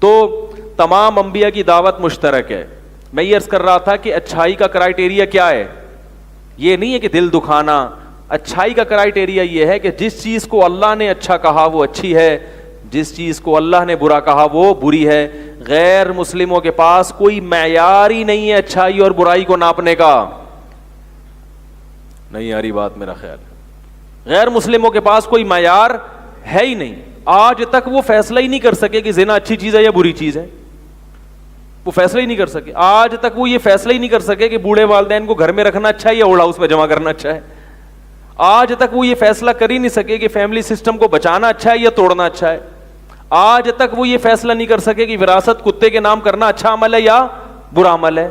تو تمام انبیاء کی دعوت مشترک ہے. میں یہ عرض کر رہا تھا کہ اچھائی کا کرائٹیریا کیا ہے؟ یہ نہیں ہے کہ دل دکھانا. اچھائی کا کرائٹیریا یہ ہے کہ جس چیز کو اللہ نے اچھا کہا وہ اچھی ہے, جس چیز کو اللہ نے برا کہا وہ بری ہے. غیر مسلموں کے پاس کوئی معیار ہی نہیں ہے اچھائی اور برائی کو ناپنے کا. نہیں آ رہی بات میرا خیال ہے. غیر مسلموں کے پاس کوئی معیار ہے ہی نہیں. آج تک وہ فیصلہ ہی نہیں کر سکے کہ زنا اچھی چیز ہے یا بری چیز ہے. وہ فیصلہ ہی نہیں کر سکے. آج تک وہ یہ فیصلہ ہی نہیں کر سکے کہ بوڑھے والدین کو گھر میں رکھنا اچھا ہے یا اوڑا ہاؤس میں جمع کرنا اچھا ہے. آج تک وہ یہ فیصلہ کر ہی نہیں سکے کہ فیملی سسٹم کو بچانا اچھا ہے یا توڑنا اچھا ہے. آج تک وہ یہ فیصلہ نہیں کر سکے کہ وراثت کتے کے نام کرنا اچھا عمل ہے یا برا عمل ہے.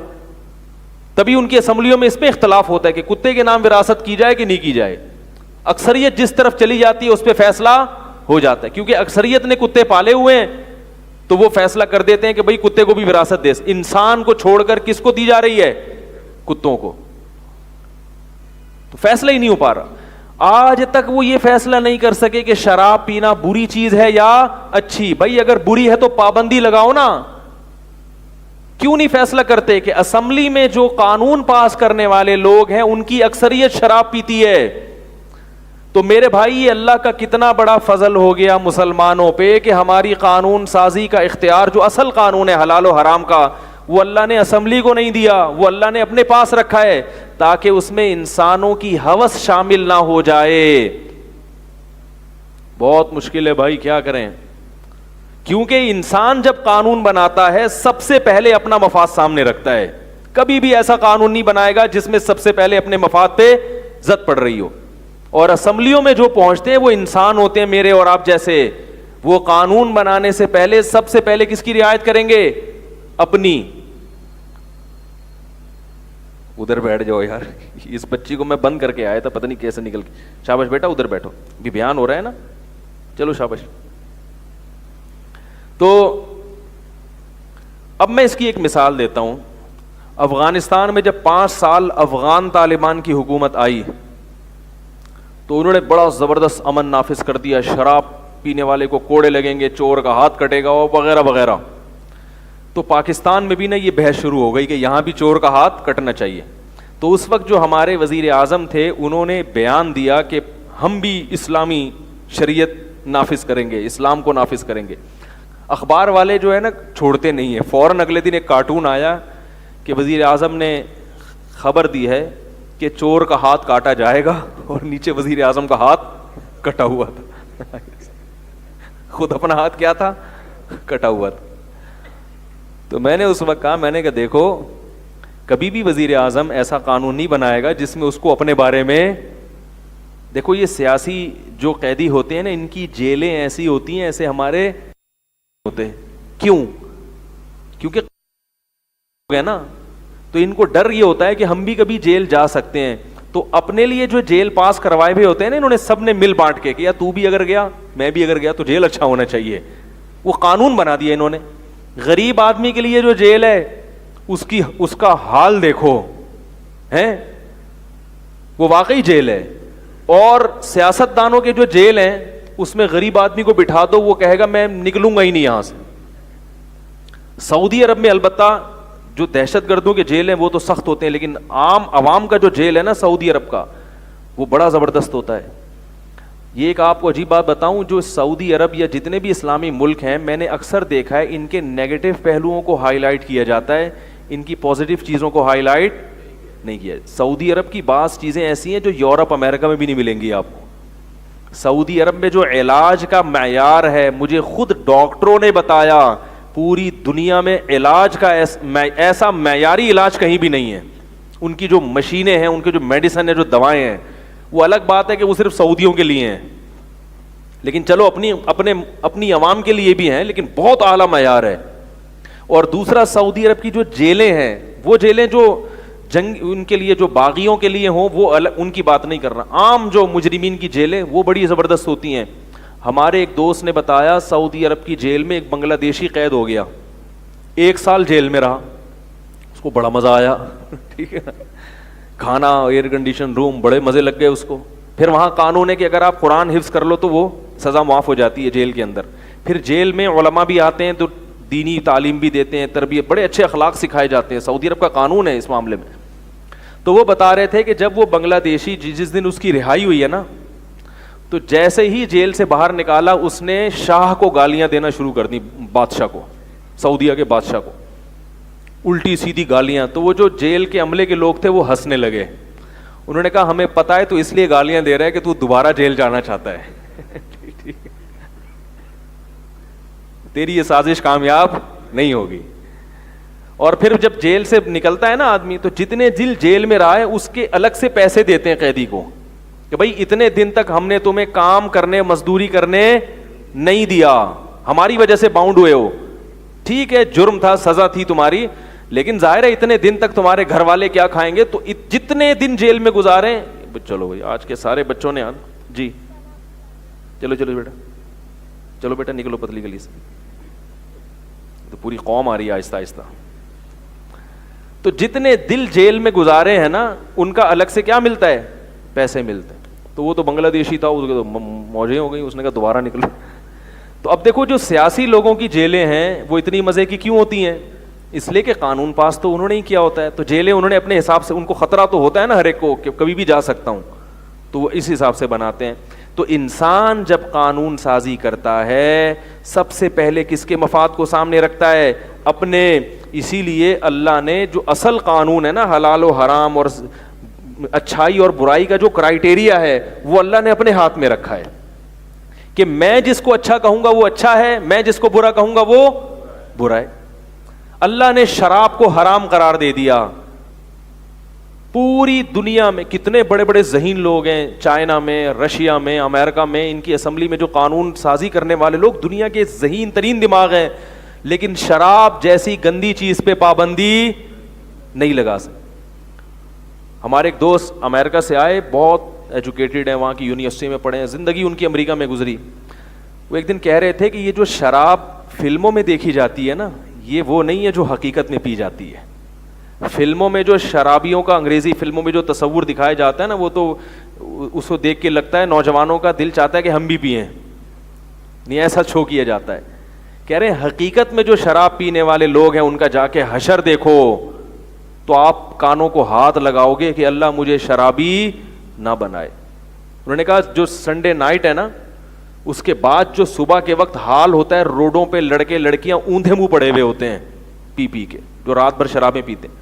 تبھی ان کی اسمبلیوں میں اس پہ اختلاف ہوتا ہے کہ کتے کے نام وراثت کی جائے کہ نہیں کی جائے. اکثریت جس طرف چلی جاتی ہے اس پہ فیصلہ ہو جاتا ہے, کیونکہ اکثریت نے کتے پالے ہوئے ہیں تو وہ فیصلہ کر دیتے ہیں کہ بھئی کتے کو بھی وراثت دے. انسان کو چھوڑ کر کس کو دی جا رہی ہے؟ کتوں کو. تو فیصلہ ہی نہیں ہو پا رہا. آج تک وہ یہ فیصلہ نہیں کر سکے کہ شراب پینا بری چیز ہے یا اچھی. بھائی اگر بری ہے تو پابندی لگاؤ نا. کیوں نہیں فیصلہ کرتے کہ اسمبلی میں جو قانون پاس کرنے والے لوگ ہیں ان کی اکثریت شراب پیتی ہے؟ تو میرے بھائی یہ اللہ کا کتنا بڑا فضل ہو گیا مسلمانوں پہ کہ ہماری قانون سازی کا اختیار جو اصل قانون ہے حلال و حرام کا وہ اللہ نے اسمبلی کو نہیں دیا, وہ اللہ نے اپنے پاس رکھا ہے تاکہ اس میں انسانوں کی ہوس شامل نہ ہو جائے. بہت مشکل ہے بھائی, کیا کریں. کیونکہ انسان جب قانون بناتا ہے سب سے پہلے اپنا مفاد سامنے رکھتا ہے. کبھی بھی ایسا قانون نہیں بنائے گا جس میں سب سے پہلے اپنے مفاد پہ زد پڑ رہی ہو. اور اسمبلیوں میں جو پہنچتے ہیں وہ انسان ہوتے ہیں میرے اور آپ جیسے. وہ قانون بنانے سے پہلے سب سے پہلے کس کی رعایت کریں گے؟ اپنی. ادھر بیٹھ جاؤ یار, اس بچی کو میں بند کر کے آیا تھا, پتہ نہیں کیسے نکل کے. شاباش بیٹا ادھر بیٹھو, بھی بیان ہو رہا ہے نا, چلو شاباش. تو اب میں اس کی ایک مثال دیتا ہوں. افغانستان میں جب 5 سال افغان طالبان کی حکومت آئی تو انہوں نے بڑا زبردست امن نافذ کر دیا. شراب پینے والے کو کوڑے لگیں گے, چور کا ہاتھ کٹے گا وغیرہ وغیرہ. تو پاکستان میں بھی نا یہ بحث شروع ہو گئی کہ یہاں بھی چور کا ہاتھ کٹنا چاہیے. تو اس وقت جو ہمارے وزیر اعظم تھے انہوں نے بیان دیا کہ ہم بھی اسلامی شریعت نافذ کریں گے, اسلام کو نافذ کریں گے. اخبار والے جو ہے نا چھوڑتے نہیں ہیں. فوراً اگلے دن ایک کارٹون آیا کہ وزیر اعظم نے خبر دی ہے کہ چور کا ہاتھ کاٹا جائے گا, اور نیچے وزیر اعظم کا ہاتھ کٹا ہوا تھا. خود اپنا ہاتھ کیا تھا؟ کٹا ہوا تھا. تو میں نے اس وقت کہا, میں نے کہا دیکھو کبھی بھی وزیر اعظم ایسا قانون نہیں بنائے گا جس میں اس کو اپنے بارے میں, دیکھو یہ سیاسی جو قیدی ہوتے ہیں نا ان کی جیلیں ایسی ہوتی ہیں ایسے ہمارے ہوتے ہیں. کیوں؟ کیونکہ ہے نا, تو ان کو ڈر یہ ہوتا ہے کہ ہم بھی کبھی جیل جا سکتے ہیں. تو اپنے لیے جو جیل پاس کروائے ہوئے ہوتے ہیں نا انہوں نے سب نے مل بانٹ کے کہ یا تو بھی اگر گیا میں بھی اگر گیا تو جیل اچھا ہونا چاہیے. وہ قانون بنا دیا انہوں نے. غریب آدمی کے لیے جو جیل ہے اس کا حال دیکھو ہیں, وہ واقعی جیل ہے. اور سیاست دانوں کے جو جیل ہیں اس میں غریب آدمی کو بٹھا دو وہ کہے گا میں نکلوں گا ہی نہیں یہاں سے. سعودی عرب میں البتہ جو دہشت گردوں کے جیل ہیں وہ تو سخت ہوتے ہیں, لیکن عام عوام کا جو جیل ہے نا سعودی عرب کا وہ بڑا زبردست ہوتا ہے. یہ ایک آپ کو عجیب بات بتاؤں, جو سعودی عرب یا جتنے بھی اسلامی ملک ہیں میں نے اکثر دیکھا ہے ان کے نیگیٹو پہلوؤں کو ہائی لائٹ کیا جاتا ہے, ان کی پازیٹیو چیزوں کو ہائی لائٹ نہیں کیا. سعودی عرب کی بعض چیزیں ایسی ہیں جو یورپ امریکہ میں بھی نہیں ملیں گی آپ کو. سعودی عرب میں جو علاج کا معیار ہے, مجھے خود ڈاکٹروں نے بتایا پوری دنیا میں علاج کا ایسا معیاری علاج کہیں بھی نہیں ہے. ان کی جو مشینیں ہیں, ان کے جو میڈیسن ہے, جو دوائیں ہیں, وہ الگ بات ہے کہ وہ صرف سعودیوں کے لیے ہیں, لیکن چلو اپنی عوام کے لیے بھی ہیں, لیکن بہت اعلیٰ معیار ہے. اور دوسرا سعودی عرب کی جو جیلیں ہیں, وہ جیلیں جو جنگ ان کے لیے جو باغیوں کے لیے ہوں وہ ان کی بات نہیں کر رہا, عام جو مجرمین کی جیلیں وہ بڑی زبردست ہوتی ہیں. ہمارے ایک دوست نے بتایا سعودی عرب کی جیل میں ایک بنگلہ دیشی قید ہو گیا, 1 سال جیل میں رہا, اس کو بڑا مزہ آیا. ٹھیک ہے, کھانا, ایئر کنڈیشن روم, بڑے مزے لگ گئے اس کو. پھر وہاں قانون ہے کہ اگر آپ قرآن حفظ کر لو تو وہ سزا معاف ہو جاتی ہے جیل کے اندر. پھر جیل میں علماء بھی آتے ہیں تو دینی تعلیم بھی دیتے ہیں, تربیت, بڑے اچھے اخلاق سکھائے جاتے ہیں. سعودی عرب کا قانون ہے اس معاملے میں. تو وہ بتا رہے تھے کہ جب وہ بنگلہ دیشی جس دن اس کی رہائی ہوئی ہے نا, تو جیسے ہی جیل سے باہر نکالا اس نے شاہ کو گالیاں دینا شروع کر دی, بادشاہ کو, سعودیہ کے بادشاہ کو, الٹی سیدھی گالیاں. تو وہ جو جیل کے عملے کے لوگ تھے وہ ہنسنے لگے. انہوں نے کہا ہمیں پتا ہے تو اس لیے گالیاں دے رہا ہے کہ تو دوبارہ جیل جانا چاہتا ہے. تیری یہ سازش کامیاب نہیں ہوگی. اور پھر جب جیل سے نکلتا ہے نا آدمی, تو جتنے دن جیل میں رہا ہے اس کے الگ سے پیسے دیتے ہیں قیدی کو کہ بھائی اتنے دن تک ہم نے تمہیں کام کرنے, مزدوری کرنے نہیں دیا, ہماری وجہ سے باؤنڈ ہوئے ہو, ٹھیک ہے جرم تھا, سزا تھی تمہاری, لیکن ظاہر ہے اتنے دن تک تمہارے گھر والے کیا کھائیں گے, تو جتنے دن جیل میں گزارے. چلو بھائی آج کے سارے بچوں نے جی چلو چلو بیٹا, چلو بیٹا نکلو پتلی گلی سے, تو پوری قوم آ رہی ہے آہستہ آہستہ. تو جتنے دل جیل میں گزارے ہیں نا ان کا الگ سے کیا ملتا ہے, پیسے ملتے ہیں. تو وہ تو بنگلہ دیشی تھا, اس کے تو موجیں ہو گئی, اس نے کہا دوبارہ نکلو. تو اب دیکھو جو سیاسی لوگوں کی جیلیں ہیں وہ اتنی مزے کی کیوں ہوتی ہیں, اس لیے کہ قانون پاس تو انہوں نے ہی کیا ہوتا ہے. تو جیلیں انہوں نے اپنے حساب سے, ان کو خطرہ تو ہوتا ہے نا ہر ایک کو کہ کبھی بھی جا سکتا ہوں, تو وہ اس حساب سے بناتے ہیں. تو انسان جب قانون سازی کرتا ہے سب سے پہلے کس کے مفاد کو سامنے رکھتا ہے, اپنے. اسی لیے اللہ نے جو اصل قانون ہے نا حلال و حرام اور اچھائی اور برائی کا جو کرائیٹیریا ہے وہ اللہ نے اپنے ہاتھ میں رکھا ہے کہ میں جس کو اچھا کہوں گا وہ اچھا ہے, میں جس کو برا کہوں گا وہ برا ہے. اللہ نے شراب کو حرام قرار دے دیا. پوری دنیا میں کتنے بڑے بڑے ذہین لوگ ہیں, چائنا میں, رشیا میں, امریکہ میں, ان کی اسمبلی میں جو قانون سازی کرنے والے لوگ دنیا کے ذہین ترین دماغ ہیں, لیکن شراب جیسی گندی چیز پہ پابندی نہیں لگا سکتے. ہمارے ایک دوست امریکہ سے آئے, بہت ایجوکیٹڈ ہیں, وہاں کی یونیورسٹی میں پڑھے ہیں, زندگی ان کی امریکہ میں گزری. وہ ایک دن کہہ رہے تھے کہ یہ جو شراب فلموں میں دیکھی جاتی ہے نا, یہ وہ نہیں ہے جو حقیقت میں پی جاتی ہے. فلموں میں جو شرابیوں کا, انگریزی فلموں میں جو تصور دکھایا جاتا ہے نا, وہ تو اس کو دیکھ کے لگتا ہے نوجوانوں کا دل چاہتا ہے کہ ہم بھی پئیں, نہیں ایسا چھو کیا جاتا ہے. کہہ رہے ہیں حقیقت میں جو شراب پینے والے لوگ ہیں ان کا جا کے حشر دیکھو تو آپ کانوں کو ہاتھ لگاؤ گے کہ اللہ مجھے شرابی نہ بنائے. انہوں نے کہا جو سنڈے نائٹ ہے نا, اس کے بعد جو صبح کے وقت حال ہوتا ہے, روڈوں پہ لڑکے لڑکیاں اوندھے منہ پڑے ہوئے ہوتے ہیں پی پی کے, جو رات بھر شرابیں پیتے ہیں,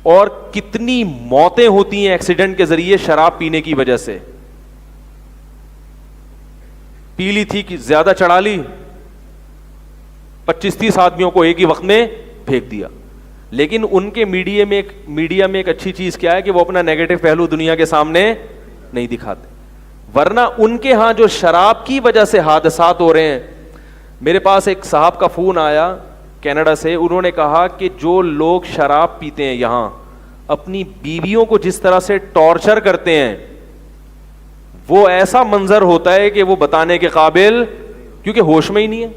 اور کتنی موتیں ہوتی ہیں ایکسیڈنٹ کے ذریعے شراب پینے کی وجہ سے. پی لی تھی کہ زیادہ چڑھا لی, 25-30 آدمیوں کو ایک ہی وقت میں پھینک دیا. لیکن ان کے میڈیا میں ایک اچھی چیز کیا ہے کہ وہ اپنا نیگیٹو پہلو دنیا کے سامنے نہیں دکھاتے, ورنہ ان کے ہاں جو شراب کی وجہ سے حادثات ہو رہے ہیں. میرے پاس ایک صاحب کا فون آیا کینیڈا سے, انہوں نے کہا کہ جو لوگ شراب پیتے ہیں یہاں اپنی بیویوں کو جس طرح سے ٹارچر کرتے ہیں وہ ایسا منظر ہوتا ہے کہ وہ بتانے کے قابل, کیونکہ ہوش میں ہی نہیں ہے,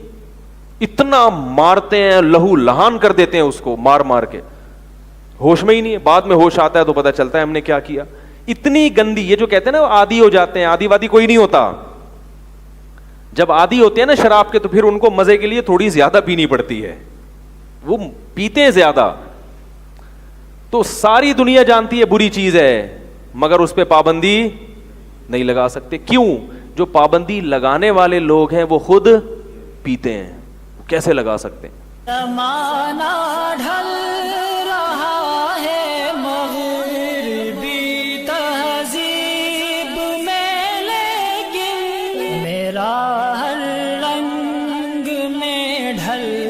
اتنا مارتے ہیں, لہو لہان کر دیتے ہیں اس کو مار مار کے, ہوش میں ہی نہیں ہے. بعد میں ہوش آتا ہے تو پتہ چلتا ہے ہم نے کیا کیا. اتنی گندی, یہ جو کہتے ہیں نا عادی ہو جاتے ہیں, عادی وادی کوئی نہیں ہوتا. جب عادی ہوتے ہیں نا شراب کے تو پھر ان کو مزے کے لیے تھوڑی زیادہ پینی پڑتی ہے, وہ پیتے ہیں زیادہ. تو ساری دنیا جانتی ہے بری چیز ہے مگر اس پہ پابندی نہیں لگا سکتے. کیوں؟ جو پابندی لگانے والے لوگ ہیں وہ خود پیتے ہیں, کیسے لگا سکتے ہیں؟ زمانہ ڈھل رہا ہے مغربی تہذیب میں, لیکن میرا ہر رنگ میں ڈھل